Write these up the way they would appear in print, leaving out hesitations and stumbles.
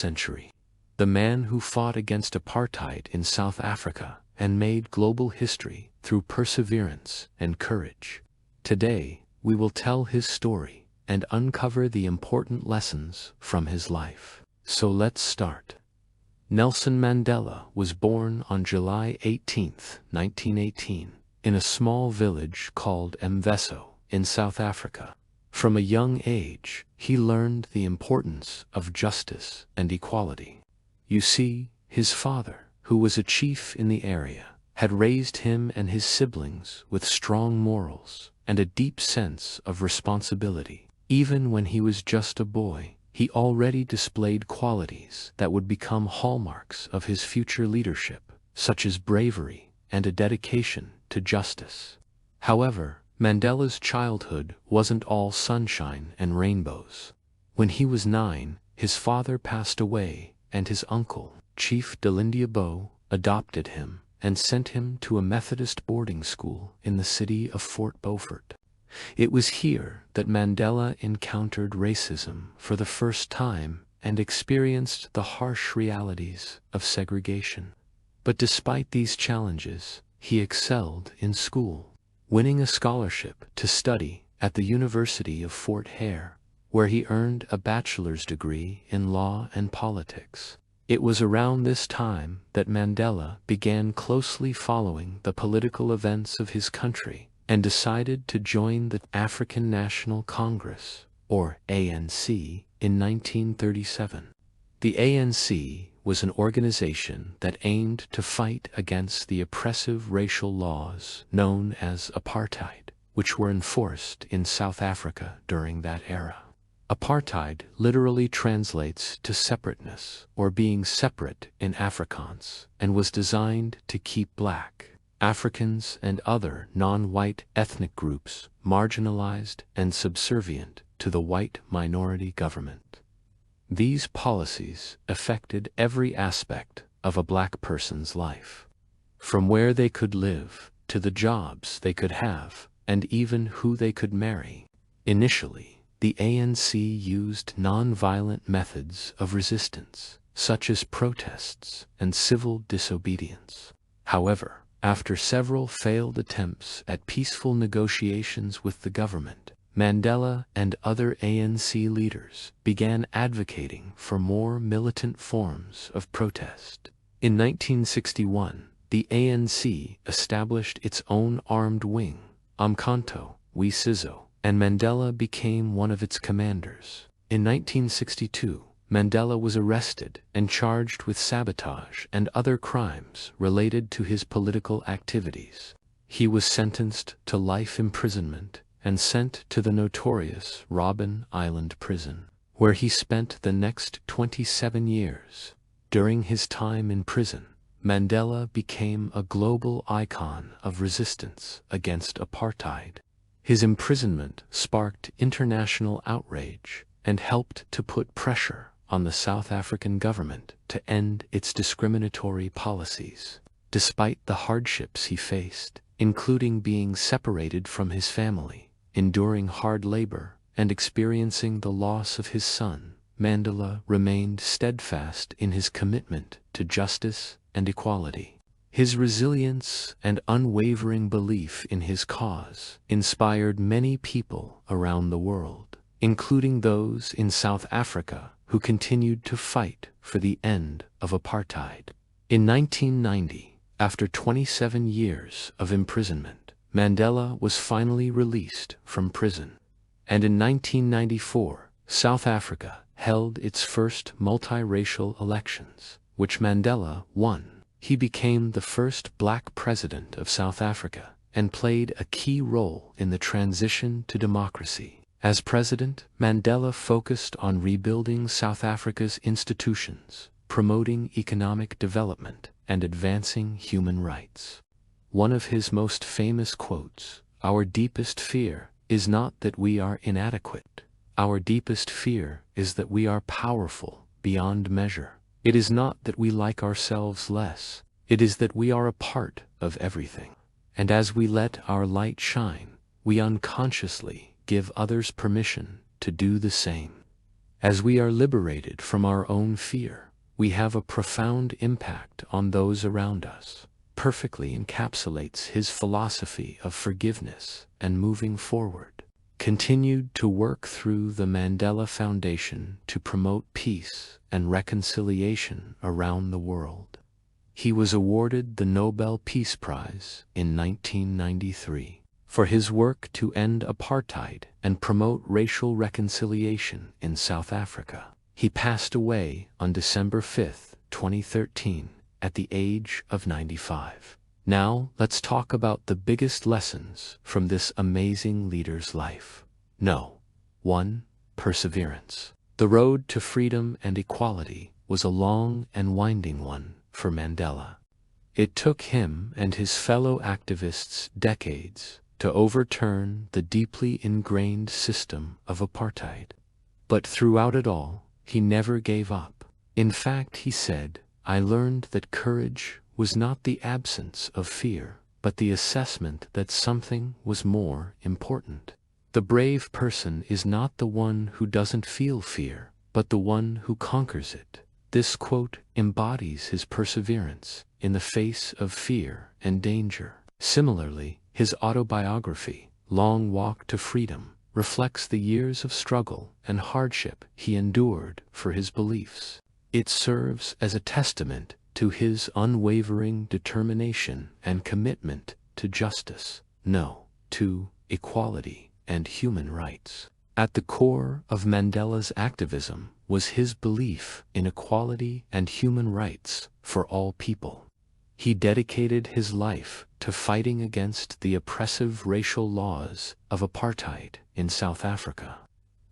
century. The man who fought against apartheid in South Africa and made global history through perseverance and courage. Today, we will tell his story and uncover the important lessons from his life. So let's start. Nelson Mandela was born on July 18, 1918, in a small village called Mveso in South Africa. From a young age, he learned the importance of justice and equality. You see, his father, who was a chief in the area, had raised him and his siblings with strong morals and a deep sense of responsibility. Even when he was just a boy, he already displayed qualities that would become hallmarks of his future leadership, such as bravery and a dedication to justice. However, Mandela's childhood wasn't all sunshine and rainbows. When he was 9, his father passed away, and his uncle, Chief Delindiabo, adopted him and sent him to a Methodist boarding school in the city of Fort Beaufort. It was here that Mandela encountered racism for the first time and experienced the harsh realities of segregation. But despite these challenges, he excelled in school, winning a scholarship to study at the University of Fort Hare, where he earned a bachelor's degree in law and politics. It was around this time that Mandela began closely following the political events of his country and decided to join the African National Congress, or ANC, in 1937. The ANC was an organization that aimed to fight against the oppressive racial laws known as apartheid, which were enforced in South Africa during that era. Apartheid literally translates to separateness, or being separate in Afrikaans, and was designed to keep Black, Africans and other non-white ethnic groups marginalized and subservient to the white minority government. These policies affected every aspect of a Black person's life, from where they could live to the jobs they could have and even who they could marry. Initially, the ANC used non-violent methods of resistance, such as protests and civil disobedience. However, after several failed attempts at peaceful negotiations with the government, Mandela and other ANC leaders began advocating for more militant forms of protest. In 1961, the ANC established its own armed wing, Umkhonto we Sizwe, and Mandela became one of its commanders. In 1962, Mandela was arrested and charged with sabotage and other crimes related to his political activities. He was sentenced to life imprisonment and sent to the notorious Robben Island prison, where he spent the next 27 years. During his time in prison, Mandela became a global icon of resistance against apartheid. His imprisonment sparked international outrage and helped to put pressure on the South African government to end its discriminatory policies. Despite the hardships he faced, including being separated from his family, enduring hard labor, and experiencing the loss of his son, Mandela remained steadfast in his commitment to justice and equality. His resilience and unwavering belief in his cause inspired many people around the world, including those in South Africa who continued to fight for the end of apartheid. In 1990, after 27 years of imprisonment, Mandela was finally released from prison. And in 1994, South Africa held its first multiracial elections, which Mandela won. He became the first Black president of South Africa and played a key role in the transition to democracy. As president, Mandela focused on rebuilding South Africa's institutions, promoting economic development, and advancing human rights. One of his most famous quotes, "Our deepest fear is not that we are inadequate. Our deepest fear is that we are powerful beyond measure. It is not that we like ourselves less. It is that we are a part of everything. And as we let our light shine, we unconsciously give others permission to do the same." As we are liberated from our own fear, we have a profound impact on those around us. Perfectly encapsulates his philosophy of forgiveness and moving forward. Continued to work through the Mandela Foundation to promote peace and reconciliation around the world. He was awarded the Nobel Peace Prize in 1993 for his work to end apartheid and promote racial reconciliation in South Africa. He passed away on December 5, 2013, at the age of 95. Now, let's talk about the biggest lessons from this amazing leader's life. 1. Perseverance. The road to freedom and equality was a long and winding one for Mandela. It took him and his fellow activists decades to overturn the deeply ingrained system of apartheid. But throughout it all, he never gave up. In fact, he said, "I learned that courage was not the absence of fear, but the assessment that something was more important. The brave person is not the one who doesn't feel fear, but the one who conquers it." This quote embodies his perseverance in the face of fear and danger. Similarly, his autobiography, Long Walk to Freedom, reflects the years of struggle and hardship he endured for his beliefs. It serves as a testament to his unwavering determination and commitment to justice, to equality and human rights. At the core of Mandela's activism was his belief in equality and human rights for all people. He dedicated his life to fighting against the oppressive racial laws of apartheid in South Africa.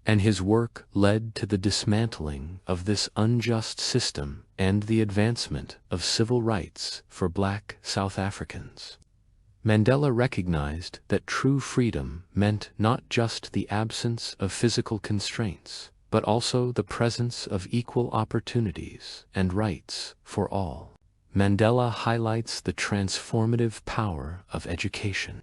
And his work led to the dismantling of this unjust system and the advancement of civil rights for Black South Africans. Mandela recognized that true freedom meant not just the absence of physical constraints, but also the presence of equal opportunities and rights for all. Mandela highlights the transformative power of education.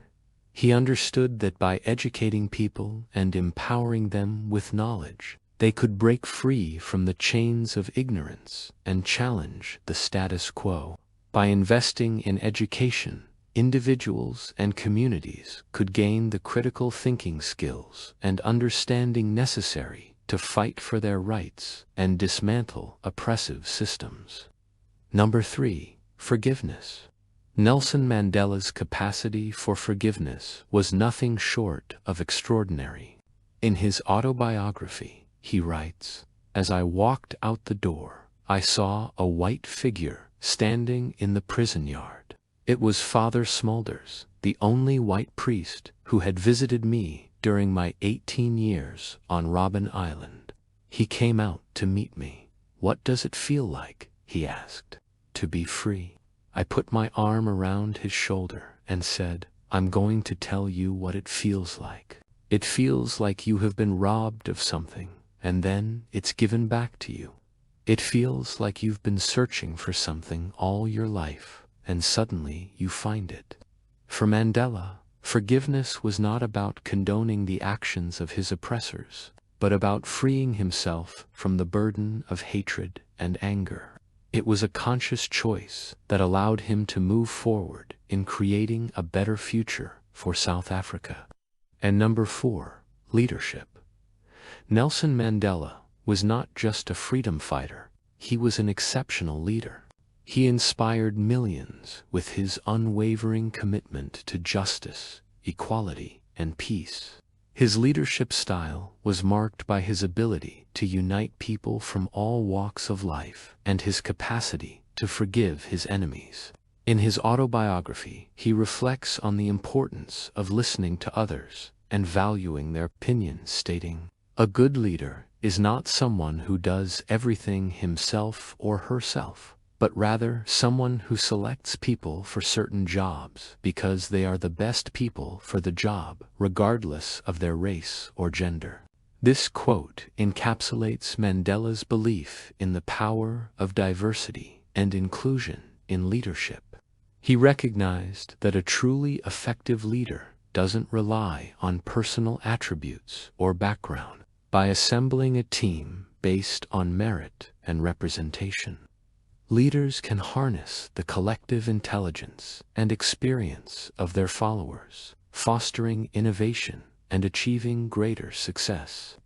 He understood that by educating people and empowering them with knowledge, they could break free from the chains of ignorance and challenge the status quo. By investing in education, individuals and communities could gain the critical thinking skills and understanding necessary to fight for their rights and dismantle oppressive systems. 3. Forgiveness. Nelson Mandela's capacity for forgiveness was nothing short of extraordinary. In his autobiography, he writes, "As I walked out the door, I saw a white figure standing in the prison yard. It was Father Smulders, the only white priest who had visited me during my 18 years on Robben Island. He came out to meet me. 'What does it feel like?' he asked. 'To be free.' I put my arm around his shoulder and said, 'I'm going to tell you what it feels like. It feels like you have been robbed of something, and then it's given back to you. It feels like you've been searching for something all your life, and suddenly you find it.'" For Mandela, forgiveness was not about condoning the actions of his oppressors, but about freeing himself from the burden of hatred and anger. It was a conscious choice that allowed him to move forward in creating a better future for South Africa. And 4, leadership. Nelson Mandela was not just a freedom fighter, he was an exceptional leader. He inspired millions with his unwavering commitment to justice, equality, and peace. His leadership style was marked by his ability to unite people from all walks of life and his capacity to forgive his enemies. In his autobiography, he reflects on the importance of listening to others and valuing their opinions, stating, "A good leader is not someone who does everything himself or herself, but rather someone who selects people for certain jobs because they are the best people for the job, regardless of their race or gender." This quote encapsulates Mandela's belief in the power of diversity and inclusion in leadership. He recognized that a truly effective leader doesn't rely on personal attributes or background. By assembling a team based on merit and representation. Leaders can harness the collective intelligence and experience of their followers, fostering innovation and achieving greater success.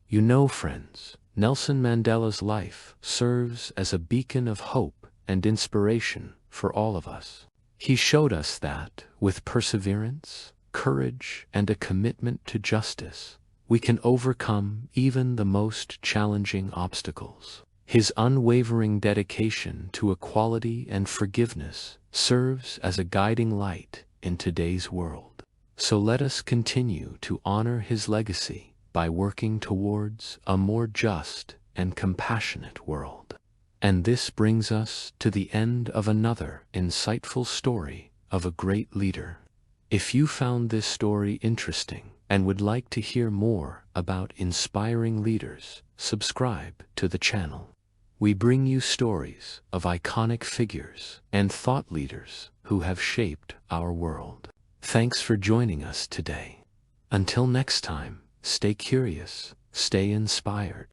You know, friends, Nelson Mandela's life serves as a beacon of hope and inspiration for all of us. He showed us that, with perseverance, courage, and a commitment to justice, we can overcome even the most challenging obstacles. His unwavering dedication to equality and forgiveness serves as a guiding light in today's world. So let us continue to honor his legacy by working towards a more just and compassionate world. And this brings us to the end of another insightful story of a great leader. If you found this story interesting and would like to hear more about inspiring leaders, subscribe to the channel. We bring you stories of iconic figures and thought leaders who have shaped our world. Thanks for joining us today. Until next time, stay curious, stay inspired,